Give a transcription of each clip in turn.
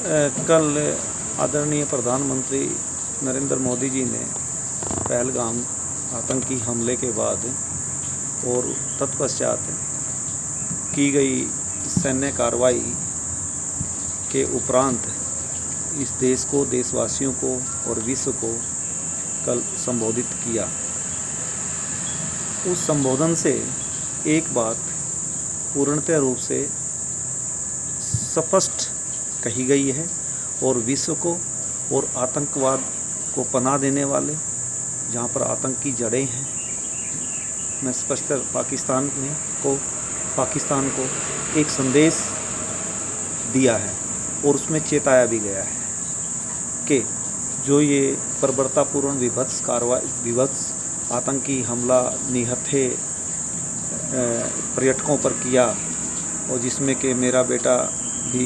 कल आदरणीय प्रधानमंत्री नरेंद्र मोदी जी ने पहलगाम आतंकी हमले के बाद और तत्पश्चात की गई सैन्य कार्रवाई के उपरांत इस देश को, देशवासियों को और विश्व को कल संबोधित किया। उस संबोधन से एक बात पूर्णतः रूप से स्पष्ट कही गई है और विश्व को और आतंकवाद को पनाह देने वाले, जहाँ पर आतंक की जड़ें हैं, मैं स्पष्ट पाकिस्तान को एक संदेश दिया है और उसमें चेताया भी गया है कि जो ये बर्बरतापूर्ण विभत्स आतंकी हमला निहत्थे पर्यटकों पर किया और जिसमें कि मेरा बेटा भी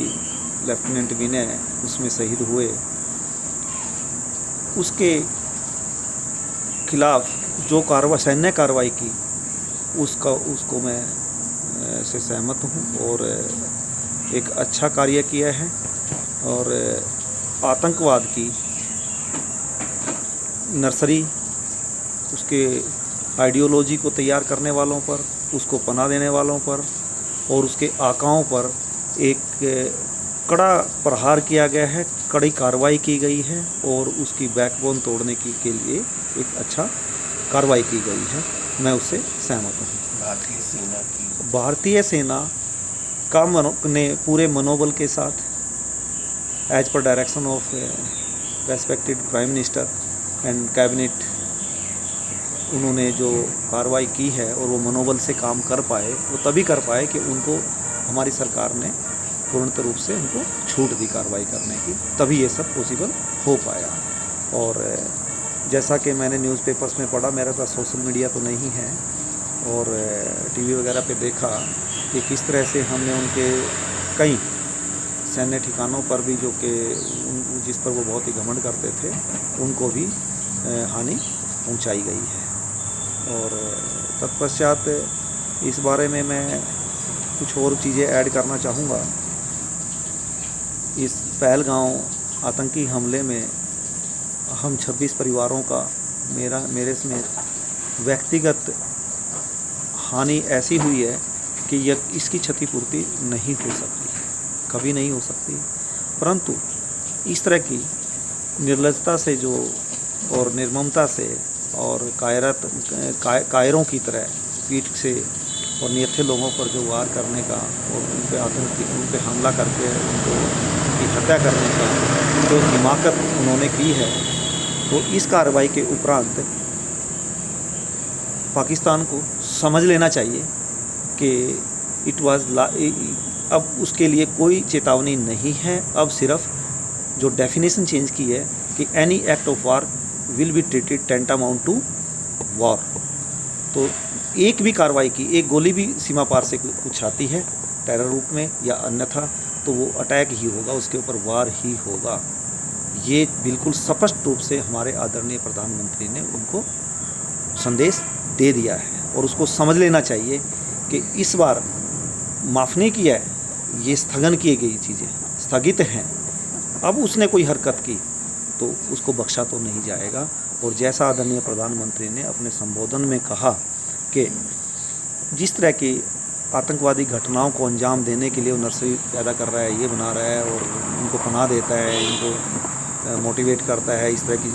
लेफ्टिनेंट विनय उसमें शहीद हुए, उसके खिलाफ जो सैन्य कार्रवाई की उसको मैं से सहमत हूँ और एक अच्छा कार्य किया है। और आतंकवाद की नर्सरी, उसके आइडियोलॉजी को तैयार करने वालों पर, उसको पनाह देने वालों पर और उसके आकाओं पर एक कड़ा प्रहार किया गया है, कड़ी कार्रवाई की गई है और उसकी बैकबोन तोड़ने के लिए एक अच्छा कार्रवाई की गई है। मैं उससे सहमत हूँ। भारतीय सेना का ने पूरे मनोबल के साथ as per direction of respected prime minister and cabinet उन्होंने जो कार्रवाई की है और वो मनोबल से काम कर पाए, वो तभी कर पाए कि उनको हमारी सरकार ने पूर्णतः रूप से उनको छूट दी कार्रवाई करने की, तभी ये सब पॉसिबल हो पाया। और जैसा कि मैंने न्यूज़पेपर्स में पढ़ा, मेरे पास सोशल मीडिया तो नहीं है, और टीवी वगैरह पे देखा कि किस तरह से हमने उनके कई सैन्य ठिकानों पर भी जो कि जिस पर वो बहुत ही घमंड करते थे, उनको भी हानि पहुंचाई गई है। और तत्पश्चात इस बारे में मैं कुछ और चीज़ें ऐड करना चाहूँगा। इस पहलगाम आतंकी हमले में हम 26 परिवारों का मेरे समेत व्यक्तिगत हानि ऐसी हुई है कि इसकी क्षतिपूर्ति नहीं हो सकती, कभी नहीं हो सकती। परंतु इस तरह की निर्लजता से जो और निर्ममता से और कायरों की तरह पीठ से और निहत्थे लोगों पर जो वार करने का और उन पे हमला करके उनकी हत्या करने का जो हिमाकत उन्होंने की है, तो इस कार्रवाई के उपरांत पाकिस्तान को समझ लेना चाहिए कि अब उसके लिए कोई चेतावनी नहीं है। अब सिर्फ जो डेफिनेशन चेंज की है कि any act of war will be treated tantamount to war. तो एक भी कार्रवाई की, एक गोली भी सीमा पार से कुछ आती है टेरर रूप में या अन्यथा, तो वो अटैक ही होगा, उसके ऊपर वार ही होगा। ये बिल्कुल स्पष्ट रूप से हमारे आदरणीय प्रधानमंत्री ने उनको संदेश दे दिया है और उसको समझ लेना चाहिए कि इस बार माफ़ नहीं किया है, ये स्थगन की गई चीज़ें स्थगित हैं। अब उसने कोई हरकत की तो उसको बख्शा तो नहीं जाएगा। और जैसा आदरणीय प्रधानमंत्री ने अपने संबोधन में कहा कि जिस तरह की आतंकवादी घटनाओं को अंजाम देने के लिए वो नर्सरी पैदा कर रहा है, ये बना रहा है और उनको पनाह देता है, इनको मोटिवेट करता है, इस तरह की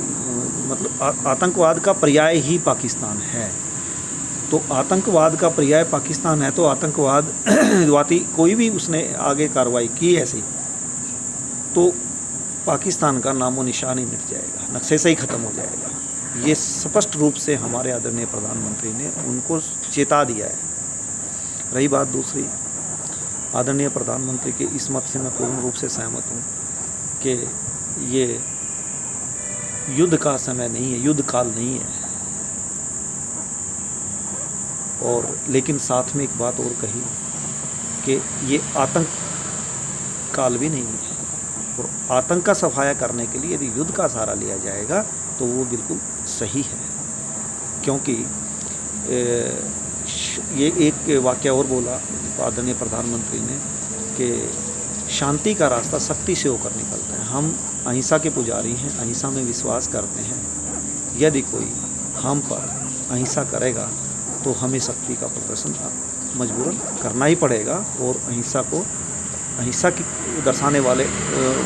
मतलब आतंकवाद का पर्याय ही पाकिस्तान है। तो आतंकवाद का पर्याय पाकिस्तान है, तो आतंकवादी कोई भी उसने आगे कार्रवाई की ऐसी, तो पाकिस्तान का नामो निशान ही मिट जाएगा, नक्शे से ही ख़त्म हो जाएगा। ये स्पष्ट रूप से हमारे आदरणीय प्रधानमंत्री ने उनको चेता दिया है। रही बात दूसरी, आदरणीय प्रधानमंत्री के इस मत से मैं पूर्ण रूप से सहमत हूँ कि ये युद्ध का समय नहीं है, युद्ध काल नहीं है। और लेकिन साथ में एक बात और कही कि ये आतंक काल भी नहीं है, और आतंक का सफाया करने के लिए यदि युद्ध का सहारा लिया जाएगा तो वो बिल्कुल सही है। क्योंकि ये एक वाक़या और बोला आदरणीय प्रधानमंत्री ने कि शांति का रास्ता सख्ती से होकर निकलता है। हम अहिंसा के पुजारी हैं, अहिंसा में विश्वास करते हैं। यदि कोई हम पर अहिंसा करेगा तो हमें सख्ती का प्रदर्शन मजबूरन करना ही पड़ेगा, और अहिंसा की दर्शाने वाले,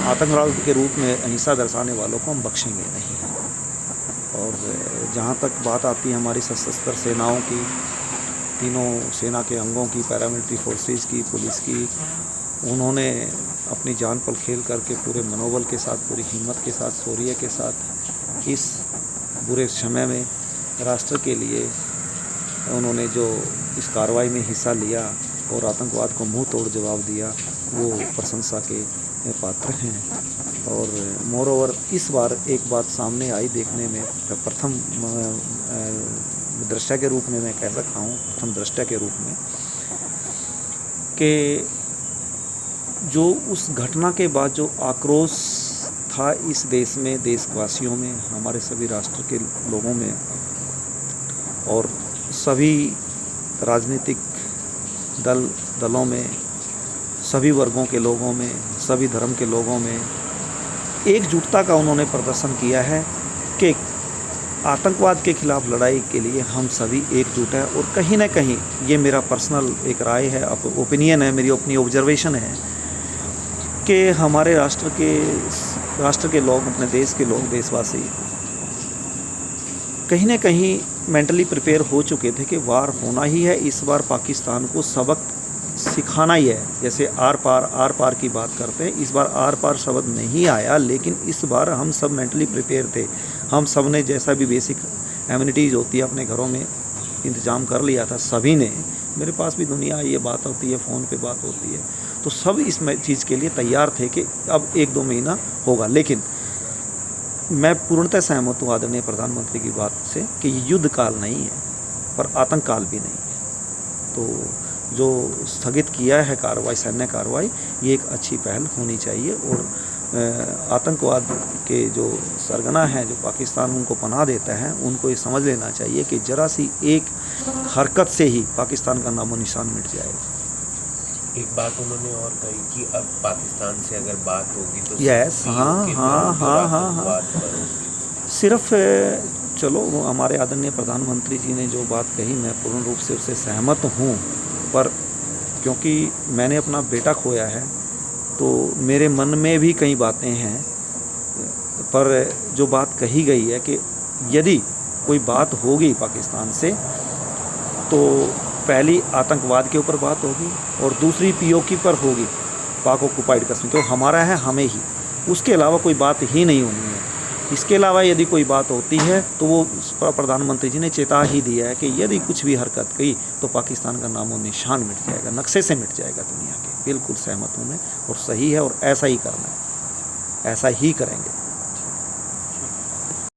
आतंकवाद के रूप में अहिंसा दर्शाने वालों को हम बख्शेंगे नहीं। और जहाँ तक बात आती है हमारी सशस्त्र सेनाओं की, तीनों सेना के अंगों की, पैरामिलिट्री फोर्सेस की, पुलिस की, उन्होंने अपनी जान पर खेल करके पूरे मनोबल के साथ, पूरी हिम्मत के साथ, शौर्य के साथ इस बुरे समय में राष्ट्र के लिए उन्होंने जो इस कार्रवाई में हिस्सा लिया और आतंकवाद को मुंह तोड़ जवाब दिया, वो प्रशंसा के पात्र हैं। और मोरओवर इस बार एक बात सामने आई देखने में, प्रथम दृष्टया के रूप में मैं कह सकता हूँ, प्रथम दृष्टया के रूप में, कि जो उस घटना के बाद जो आक्रोश था इस देश में, देशवासियों में, हमारे सभी राष्ट्र के लोगों में और सभी राजनीतिक दलों में, सभी वर्गों के लोगों में, सभी धर्म के लोगों में एकजुटता का उन्होंने प्रदर्शन किया है कि आतंकवाद के खिलाफ लड़ाई के लिए हम सभी एकजुट हैं। और कहीं ना कहीं ये मेरा पर्सनल एक राय है, ओपिनियन है, मेरी अपनी ऑब्जर्वेशन है कि हमारे राष्ट्र के लोग, अपने देश के लोग, देशवासी कहीं ना कहीं मेंटली प्रिपेयर हो चुके थे कि वार होना ही है। इस बार पाकिस्तान को सबक सिखाना ही है। जैसे आर पार की बात करते हैं, इस बार आर पार शब्द नहीं आया, लेकिन इस बार हम सब मेंटली प्रिपेयर थे। हम सब ने जैसा भी बेसिक एम्यूनिटीज़ होती है अपने घरों में इंतज़ाम कर लिया था सभी ने। मेरे पास भी दुनिया ये बात होती है, फ़ोन पे बात होती है, तो सब इस चीज़ के लिए तैयार थे कि अब 1-2 महीना होगा। लेकिन मैं पूर्णतः सहमत हूँ आदरणीय प्रधानमंत्री की बात से कि ये युद्ध काल नहीं है, पर आतंक काल भी नहीं है। तो जो स्थगित किया है कार्रवाई, सैन्य कार्रवाई, ये एक अच्छी पहल होनी चाहिए। और आतंकवाद के जो सरगना हैं, जो पाकिस्तान उनको पनाह देता है, उनको ये समझ लेना चाहिए कि ज़रा सी एक हरकत से ही पाकिस्तान का नामो निशान मिट जाएगा। एक बात उन्होंने और कही कि अब पाकिस्तान से अगर बात होगी तो यस, हाँ, सिर्फ चलो हमारे आदरणीय प्रधानमंत्री जी ने जो बात कही, मैं पूर्ण रूप से उससे सहमत हूँ, पर क्योंकि मैंने अपना बेटा खोया है तो मेरे मन में भी कई बातें हैं। पर जो बात कही गई है कि यदि कोई बात होगी पाकिस्तान से तो पहली आतंकवाद के ऊपर बात होगी और दूसरी पीओके पर होगी, पाक ऑक्युपाइड कश्मीर, तो हमारा है हमें ही, उसके अलावा कोई बात ही नहीं होनी है। इसके अलावा यदि कोई बात होती है तो वो प्रधानमंत्री जी ने चेता ही दिया है कि यदि कुछ भी हरकत की तो पाकिस्तान का नामो निशान मिट जाएगा, नक्शे से मिट जाएगा दुनिया के। बिल्कुल सहमत हूँ मैं, और सही है, और ऐसा ही करना है, ऐसा ही करेंगे।